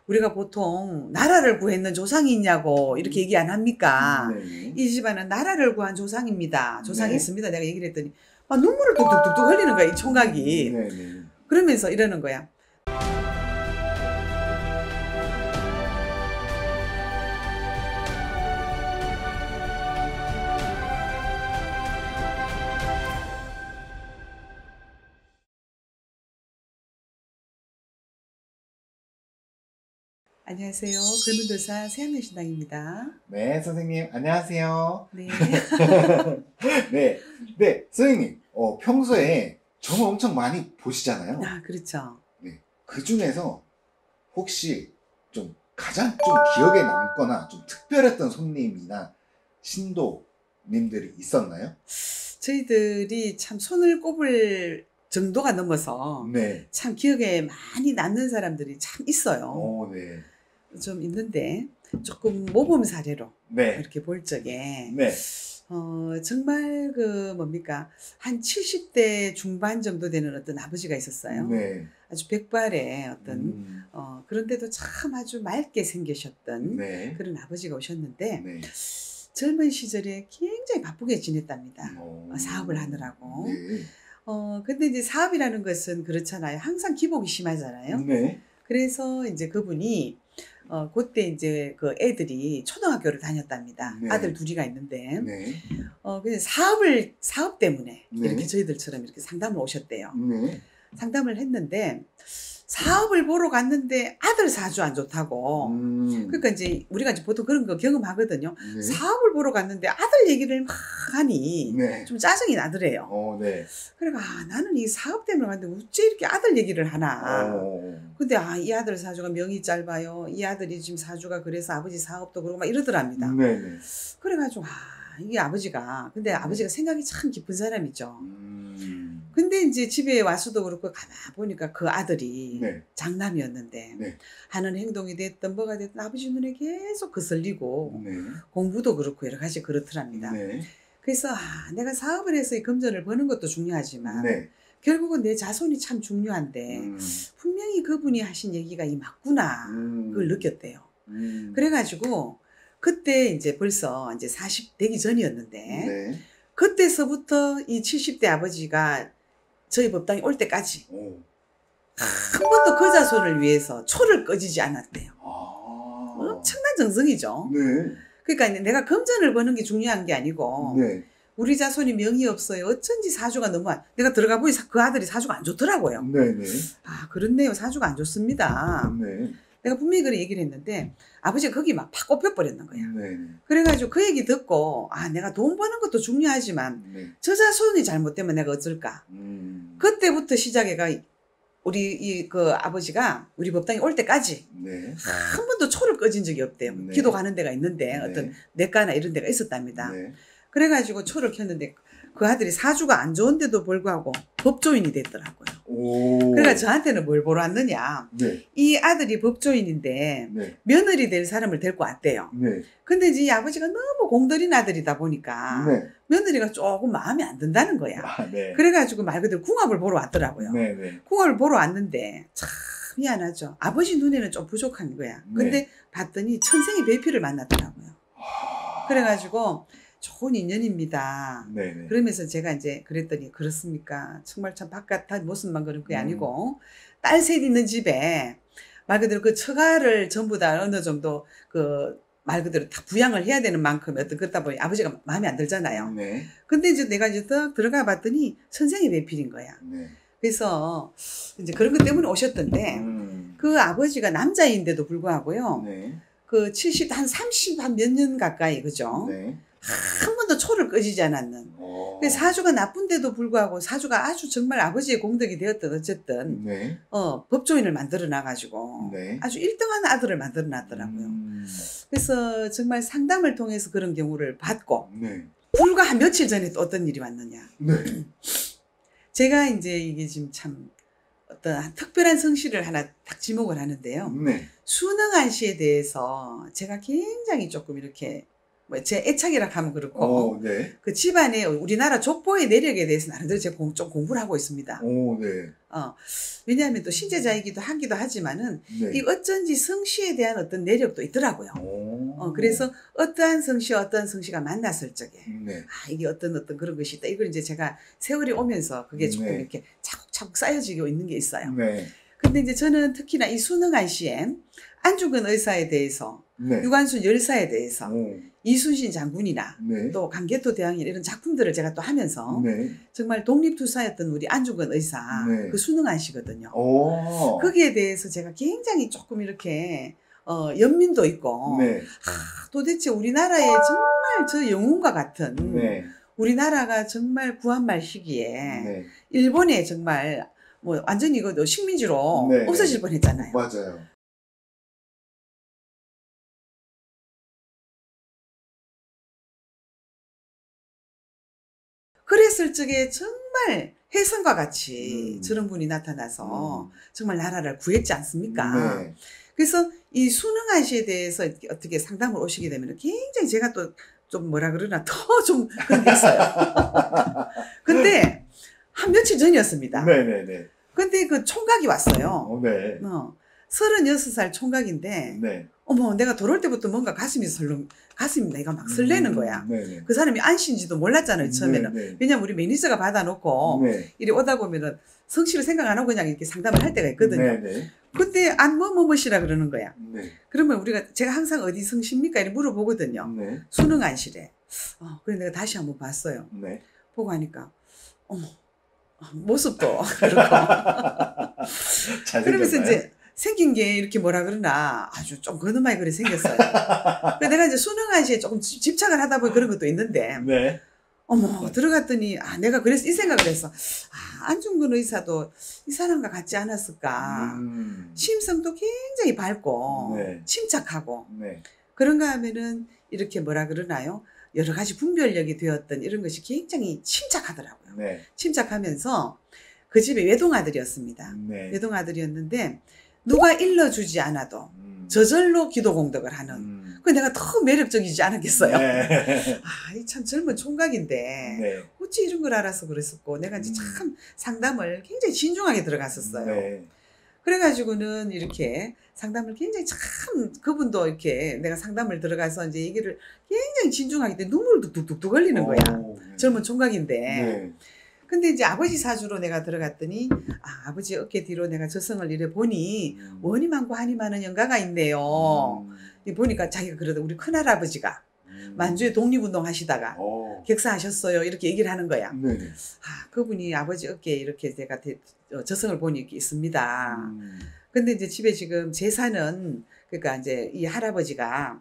우리가 보통 나라를 구했는 조상이 있냐고 이렇게 얘기 안 합니까? 네. 이 집안은 나라를 구한 조상입니다. 조상이 네. 있습니다. 내가 얘기를 했더니 막 눈물을 뚝뚝뚝뚝 흘리는 거야, 이 총각이. 네네. 그러면서 이러는 거야. 안녕하세요. 글문도사 세양여신당입니다. 네, 선생님, 안녕하세요. 네. 네, 네, 선생님, 평소에 점을 엄청 많이 보시잖아요. 아, 그렇죠. 네, 그 중에서 혹시 좀 가장 좀 기억에 남거나 좀 특별했던 손님이나 신도님들이 있었나요? 저희들이 참 손을 꼽을 정도가 넘어서 네. 참 기억에 많이 남는 사람들이 참 있어요. 네. 좀 있는데 조금 모범 사례로 네. 이렇게 볼 적에 네. 정말 그 뭡니까 한 70대 중반 정도 되는 어떤 아버지가 있었어요. 네. 아주 백발의 어떤 그런데도 참 아주 맑게 생기셨던 네. 그런 아버지가 오셨는데 네. 젊은 시절에 굉장히 바쁘게 지냈답니다. 사업을 하느라고. 네. 근데 이제 사업이라는 것은 그렇잖아요. 항상 기복이 심하잖아요. 네. 그래서 이제 그분이 그때 이제 그 애들이 초등학교를 다녔답니다. 네. 아들 둘이가 있는데. 네. 그래서 사업 때문에 네. 이렇게 저희들처럼 이렇게 상담을 오셨대요. 네. 상담을 했는데 사업을 보러 갔는데 아들 사주 안 좋다고. 그러니까 이제 우리가 이제 보통 그런 거 경험하거든요. 네. 사업을 보러 갔는데 아들 얘기를 막 하니 네. 좀 짜증이 나더래요. 네. 그러니까 나는 이 사업 때문에 갔는데 어째 이렇게 아들 얘기를 하나. 근데 이 아들 사주가 명이 짧아요. 이 아들이 지금 사주가 그래서 아버지 사업도 그러고 막 이러더랍니다. 네네. 그래가지고 이게 아버지가 근데 아버지가 생각이 참 깊은 사람이죠. 음. 근데 이제 집에 와서도 그렇고 가만 보니까 그 아들이 네. 장남이었는데 네. 하는 행동이 됐든 뭐가 됐든 아버지 눈에 계속 거슬리고 네. 공부도 그렇고 여러 가지 그렇더랍니다. 네. 그래서 내가 사업을 해서 이 금전을 버는 것도 중요하지만 네. 결국은 내 자손이 참 중요한데 분명히 그분이 하신 얘기가 이 맞구나 그걸 느꼈대요. 그래가지고 그때 이제 벌써 이제 40 되기 전이었는데 네. 그때서부터 이 70대 아버지가 저희 법당에 올 때까지 오. 한 번도 그 자손을 위해서 초를 꺼지지 않았대요. 아. 엄청난 정성이죠. 네. 그러니까 내가 금전을 버는 게 중요한 게 아니고 네. 우리 자손이 명이 없어요. 어쩐지 사주가 너무 내가 들어가 보니 그 아들이 사주가 안 좋더라고요. 네네. 아 그렇네요. 사주가 안 좋습니다. 네. 내가 분명히 그런 얘기를 했는데 아버지가 거기 막 팍 꼽혀버렸는 거야. 네. 그래가지고 그 얘기 듣고 내가 돈 버는 것도 중요하지만 네. 저 자손이 잘못되면 내가 어쩔까. 그때부터 시작해가 우리 그 아버지가 우리 법당에 올 때까지 네. 한 번도 초를 꺼진 적이 없대요. 네. 기도 가는 데가 있는데 네. 어떤 내과나 이런 데가 있었답니다. 네. 그래가지고 초를 켰는데 그 아들이 사주가 안 좋은데도 불구하고 법조인이 됐더라고요. 오. 그러니까 저한테는 뭘 보러 왔느냐. 네. 이 아들이 법조인인데 네. 며느리 될 사람을 데리고 왔대요. 네. 근데 이제 이 아버지가 너무 공들인 아들이다 보니까 네. 며느리가 조금 마음에 안 든다는 거야. 네. 그래가지고 말 그대로 궁합을 보러 왔더라고요. 네. 네. 궁합을 보러 왔는데 참 미안하죠. 아버지 눈에는 좀 부족한 거야. 근데 네. 봤더니 천생의 배필을 만났더라고요. 그래가지고 좋은 인연입니다. 네네. 그러면서 제가 이제 그랬더니 그렇습니까? 정말 참 바깥 모습만 그런 게 아니고 딸 셋 있는 집에 말 그대로 그 처가를 전부 다 어느 정도 그 말 그대로 다 부양을 해야 되는 만큼 어떤 그렇다 보니 아버지가 마음에 안 들잖아요. 네. 근데 이제 내가 이제 딱 들어가 봤더니 천생의 배필인 거야. 네. 그래서 이제 그런 것 때문에 오셨던데 그 아버지가 남자인데도 불구하고요. 네. 그 70, 한 30, 한 몇 년 가까이, 그죠? 네. 한 번도 초를 꺼지지 않았는. 사주가 나쁜데도 불구하고 사주가 아주 정말 아버지의 공덕이 되었든 어쨌든 네. 법조인을 만들어 놔가지고 네. 아주 1등한 아들을 만들어 놨더라고요. 그래서 정말 상담을 통해서 그런 경우를 받고 네. 불과 한 며칠 전에 또 어떤 일이 왔느냐. 네. 제가 이제 이게 지금 참 어떤 특별한 성씨를 하나 딱 지목을 하는데요. 네. 순응한 씨에 대해서 제가 굉장히 조금 이렇게 뭐 제 애착이라 하면 그렇고 네. 그 집안에 우리나라 족보의 내력에 대해서 나름대로 제가 좀 공부를 하고 있습니다. 네. 왜냐하면 또 신제자이기도 하기도 하지만은 네. 이 어쩐지 성씨에 대한 어떤 내력도 있더라고요. 그래서 어떠한 성씨와 어떤 성씨가 만났을 적에 네. 이게 어떤 그런 것이 있다. 이걸 이제 제가 세월이 오면서 그게 조금 네. 이렇게 차곡차곡 쌓여지고 있는 게 있어요. 네. 근데 이제 저는 특히나 이 순응한 씨의 안중근 의사에 대해서 네. 유관순 열사에 대해서 오. 이순신 장군이나 네. 또 강개토 대왕이나 이런 작품들을 제가 또 하면서 네. 정말 독립투사였던 우리 안중근 의사 네. 그 순응한 씨거든요. 오. 거기에 대해서 제가 굉장히 조금 이렇게 연민도 있고 네. 도대체 우리나라의 정말 저 영웅과 같은 네. 우리나라가 정말 구한말 시기에 네. 일본에 정말 뭐 완전히 이거 식민지로 네. 없어질 뻔했잖아요. 맞아요. 그랬을 적에 정말 혜성과 같이 저런 분이 나타나서 정말 나라를 구했지 않습니까? 네. 그래서 이 순응한 씨에 대해서 어떻게 상담을 오시게 되면 굉장히 제가 또 좀 뭐라 그러나 더 좀 그런 게 있어요. 근데 한 며칠 전이었습니다. 네네네. 근데 그 총각이 왔어요. 네. 36살 총각인데 네. 어머 내가 돌아올 때부터 뭔가 가슴이 내가 막 설레는 거야. 네네. 그 사람이 안씨인지도 몰랐잖아요 처음에는. 네네. 왜냐면 우리 매니저가 받아놓고 네. 이리 오다 보면은 성씨를 생각 안 하고 그냥 이렇게 상담을 할 때가 있거든요. 네네. 그때 안 뭐뭐뭐시라 그러는 거야. 네. 그러면 제가 항상 어디 성씨입니까? 이렇게 물어보거든요. 네. 순응안씨래. 그래 내가 다시 한번 봤어요. 네. 보고 하니까 어머 모습도 그렇고 그러면서 이제 생긴 게 이렇게 뭐라 그러나 아주 좀 근엄하게 그래 생겼어요. 그래서 내가 이제 순응한 씨에 조금 집착을 하다 보니 그런 것도 있는데 네. 어머 들어갔더니 내가 그래서 이 생각을 했어. 안중근 의사도 이 사람과 같지 않았을까. 심성도 굉장히 밝고 네. 침착하고 네. 그런가 하면은 이렇게 뭐라 그러나요? 여러 가지 분별력이 되었던 이런 것이 굉장히 침착하더라고요. 네. 침착하면서 그 집에 외동아들이었습니다. 네. 외동아들이었는데 누가 일러주지 않아도 저절로 기도 공덕을 하는. 그 내가 더 매력적이지 않았겠어요. 네. 이 참 젊은 총각인데 네. 어찌 이런 걸 알아서 그랬었고 내가 이제 참 상담을 굉장히 진중하게 들어갔었어요. 네. 그래가지고는 이렇게 상담을 굉장히 참 그분도 이렇게 내가 상담을 들어가서 이제 얘기를 굉장히 진중하게 때 눈물도 뚝뚝뚝 흘리는 거야. 네. 젊은 총각인데. 네. 근데 이제 아버지 사주로 내가 들어갔더니 아버지 어깨 뒤로 내가 저승을 이래 보니 원이 많고 한이 많은 영가가 있네요. 보니까 자기가 그러다 우리 큰할아버지가 만주에 독립운동 하시다가 객사하셨어요. 이렇게 얘기를 하는 거야. 네네. 그분이 아버지 어깨에 이렇게 제가 저승을 보니 이렇게 있습니다. 근데 이제 집에 지금 재산은 그러니까 이제 이 할아버지가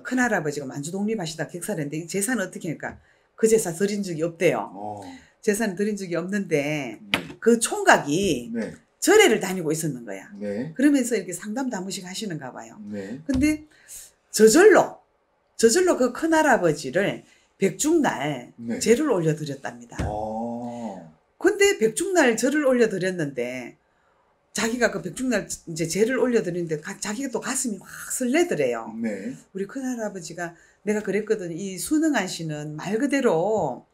큰할아버지가 만주 독립하시다 객사를 했는데 이 재산은 어떻게 할까? 그 재산 드린 적이 없대요. 재산을 드린 적이 없는데 그 총각이 네. 절에를 다니고 있었는 거야. 네. 그러면서 이렇게 상담도 한 번씩 하시는가 봐요. 네. 근데 저절로 그 큰할아버지를 백중날 네. 제를 올려드렸답니다. 근데 백중날 절을 올려드렸는데 자기가 그 백중날 이제 제를 올려드리는데 자기가 또 가슴이 확 설레더래요. 네. 우리 큰할아버지가 내가 그랬거든. 이 순응한 씨는 말 그대로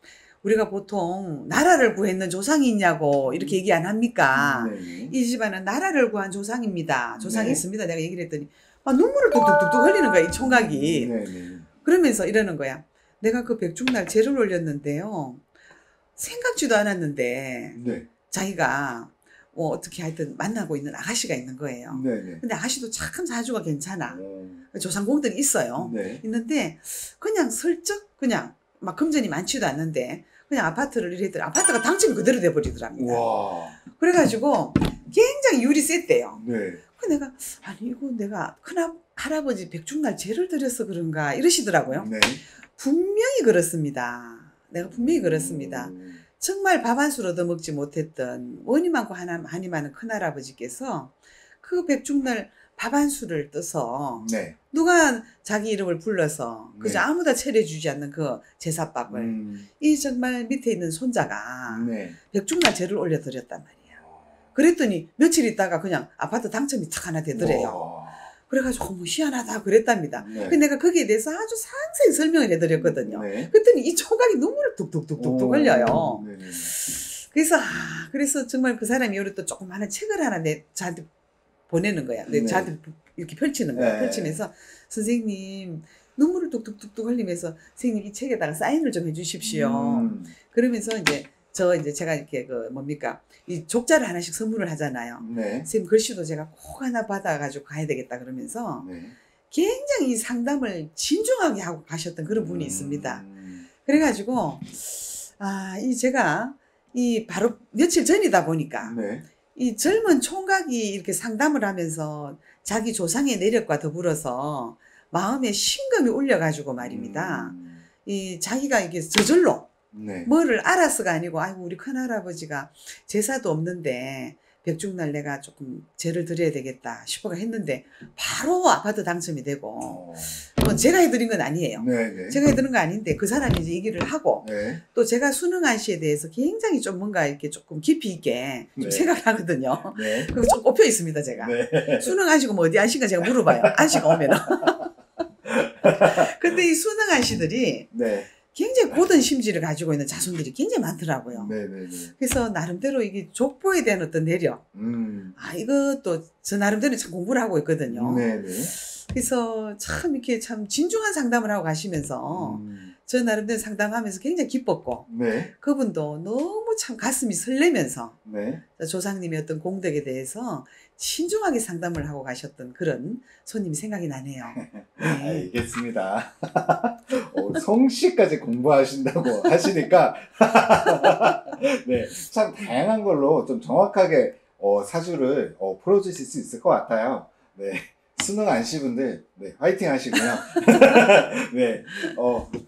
우리가 보통 나라를 구했는 조상이 있냐고 이렇게 얘기 안 합니까? 네. 이 집안은 나라를 구한 조상입니다. 조상이 네. 있습니다. 내가 얘기를 했더니 눈물을 뚝뚝뚝뚝 흘리는 거야. 이 총각이. 네. 그러면서 이러는 거야. 내가 그 백중날 제를 올렸는데요. 생각지도 않았는데 네. 자기가 어떻게 하여튼 만나고 있는 아가씨가 있는 거예요. 네. 근데 아가씨도 참 사주가 괜찮아. 조상공덕이 있어요. 네. 있는데 그냥 슬쩍 그냥 막 금전이 많지도 않는데 그냥 아파트를 이랬더니 아파트가 당첨이 그대로 돼버리더랍니다. 와. 그래가지고 굉장히 율이 셌대요. 네. 그 내가 이거 내가 할아버지 백중날 제를 드려서 그런가 이러시더라고요. 네. 분명히 그렇습니다. 내가 분명히 그렇습니다. 정말 밥 한 술 얻어먹지 못했던 원이 많고 한이 많은 큰할아버지께서 그 백중날 밥 한 술을 떠서 네. 누가 자기 이름을 불러서 그저 네. 아무나 차려주지 않는 그 제사밥을 이 정말 밑에 있는 손자가 네. 백중날 제를 올려드렸단 말이야. 그랬더니 며칠 있다가 그냥 아파트 당첨이 탁 하나 되더래요. 그래가지고 뭐 희한하다 그랬답니다. 네. 근데 내가 거기에 대해서 아주 상세히 설명을 해드렸거든요. 네. 그랬더니 이 총각이 눈물을 뚝뚝뚝뚝뚝 흘려요. 네네. 그래서 그래서 정말 그 사람이 이후로 또 조그마한 책을 하나 저한테 보내는 거야. 네. 저한테 이렇게 펼치는 거야. 네. 펼치면서 선생님 눈물을 뚝뚝뚝뚝 흘리면서 선생님 이 책에다가 사인을 좀 해주십시오. 그러면서 이제 제가 이렇게 그 뭡니까 이 족자를 하나씩 선물을 하잖아요. 네. 선생님 글씨도 제가 꼭 하나 받아가지고 가야 되겠다 그러면서 네. 굉장히 상담을 진중하게 하고 가셨던 그런 분이 있습니다. 그래가지고 제가 바로 며칠 전이다 보니까 네. 이 젊은 총각이 이렇게 상담을 하면서 자기 조상의 내력과 더불어서 마음에 심금이 울려가지고 말입니다. 이 자기가 이게 저절로 네. 뭐를 알아서가 아니고 아이고 우리 큰할아버지가 제사도 없는데 백중날 내가 조금 제를 드려야 되겠다 싶어가 했는데 바로 아파트 당첨이 되고 제가 해드린 건 아니에요. 네. 제가 해드린 거 아닌데 그 사람이 이제 얘기를 하고 네. 또 제가 수능안 씨에 대해서 굉장히 좀 뭔가 이렇게 조금 깊이 있게 좀 네. 생각을 하거든요. 네. 그거 좀 꼽혀 있습니다 제가. 네. 수능 안 쉬고 뭐 어디 안 쉬가 제가 물어봐요. 안 쉬가 오면은. 근데 이 수능안 씨들이 네. 굉장히 고든 심지를 가지고 있는 자손들이 굉장히 많더라고요. 네네네. 그래서 나름대로 이게 족보에 대한 어떤 내력. 이것도 저 나름대로 참 공부를 하고 있거든요. 네네. 그래서 참 이렇게 참 진중한 상담을 하고 가시면서 저 나름대로 상담하면서 굉장히 기뻤고 네. 그분도 너무 참 가슴이 설레면서 네. 조상님의 어떤 공덕에 대해서 신중하게 상담을 하고 가셨던 그런 손님이 생각이 나네요. 네. 알겠습니다. 성씨까지 공부하신다고 하시니까 네, 참 다양한 걸로 좀 정확하게 사주를 풀어주실 수 있을 것 같아요. 네. 수능 안 쉬분들 네, 화이팅 하시고요. 네,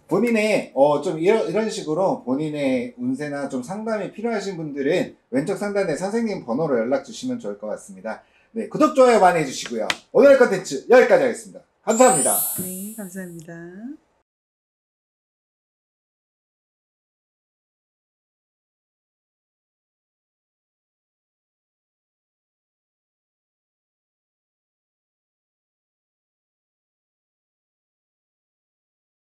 본인의 좀 이런 식으로 본인의 운세나 좀 상담이 필요하신 분들은 왼쪽 상단에 선생님 번호로 연락 주시면 좋을 것 같습니다. 네, 구독 좋아요 많이 해주시고요. 오늘의 컨텐츠 여기까지 하겠습니다. 감사합니다. 네, 감사합니다.